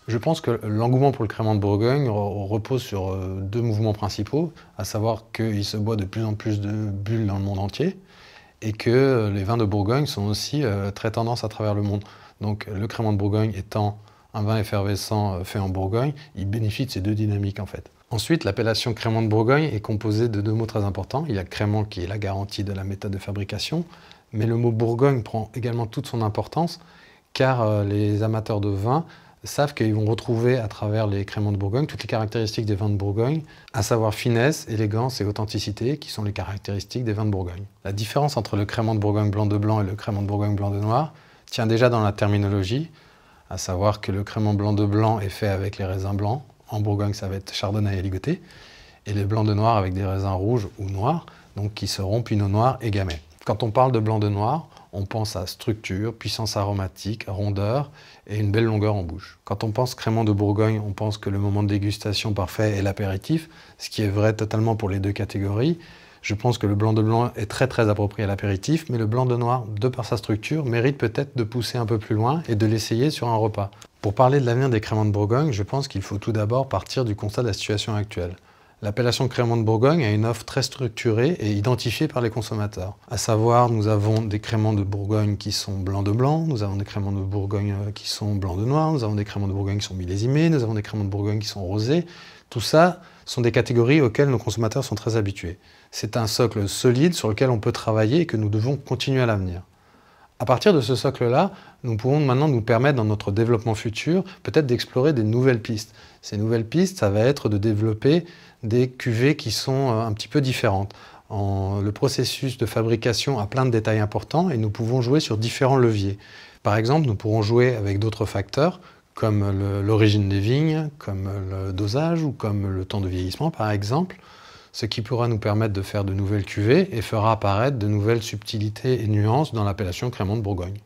Je pense que l'engouement pour le crément de Bourgogne repose sur deux mouvements principaux, à savoir qu'il se boit de plus en plus de bulles dans le monde entier et que les vins de Bourgogne sont aussi très tendance à travers le monde. Donc le crément de Bourgogne étant un vin effervescent fait en Bourgogne, il bénéficie de ces deux dynamiques en fait. Ensuite, l'appellation crément de Bourgogne est composée de deux mots très importants. Il y a crément qui est la garantie de la méthode de fabrication, mais le mot Bourgogne prend également toute son importance car les amateurs de vin savent qu'ils vont retrouver à travers les créments de Bourgogne toutes les caractéristiques des vins de Bourgogne, à savoir finesse, élégance et authenticité, qui sont les caractéristiques des vins de Bourgogne. La différence entre le crément de Bourgogne blanc de blanc et le crément de Bourgogne blanc de noir tient déjà dans la terminologie, à savoir que le crément blanc de blanc est fait avec les raisins blancs. En Bourgogne, ça va être chardonnay et ligoté, et les blancs de noir avec des raisins rouges ou noirs, donc qui seront pinot noir et gamay. Quand on parle de blanc de noir, on pense à structure, puissance aromatique, rondeur et une belle longueur en bouche. Quand on pense crément de Bourgogne, on pense que le moment de dégustation parfait est l'apéritif, ce qui est vrai totalement pour les deux catégories. Je pense que le blanc de blanc est très approprié à l'apéritif, mais le blanc de noir, de par sa structure, mérite peut-être de pousser un peu plus loin et de l'essayer sur un repas. Pour parler de l'avenir des créments de Bourgogne, je pense qu'il faut tout d'abord partir du constat de la situation actuelle. L'appellation crément de Bourgogne a une offre très structurée et identifiée par les consommateurs. À savoir, nous avons des créments de Bourgogne qui sont blancs de blanc, nous avons des créments de Bourgogne qui sont blancs de noir, nous avons des créments de Bourgogne qui sont millésimés, nous avons des créments de Bourgogne qui sont rosés. Tout ça sont des catégories auxquelles nos consommateurs sont très habitués. C'est un socle solide sur lequel on peut travailler et que nous devons continuer à l'avenir. À partir de ce socle-là, nous pouvons maintenant nous permettre, dans notre développement futur, peut-être d'explorer des nouvelles pistes. Ces nouvelles pistes, ça va être de développer des cuvées qui sont un petit peu différentes. Le processus de fabrication a plein de détails importants et nous pouvons jouer sur différents leviers. Par exemple, nous pourrons jouer avec d'autres facteurs, comme l'origine des vignes, comme le dosage ou comme le temps de vieillissement, par exemple, ce qui pourra nous permettre de faire de nouvelles cuvées et fera apparaître de nouvelles subtilités et nuances dans l'appellation crément de Bourgogne.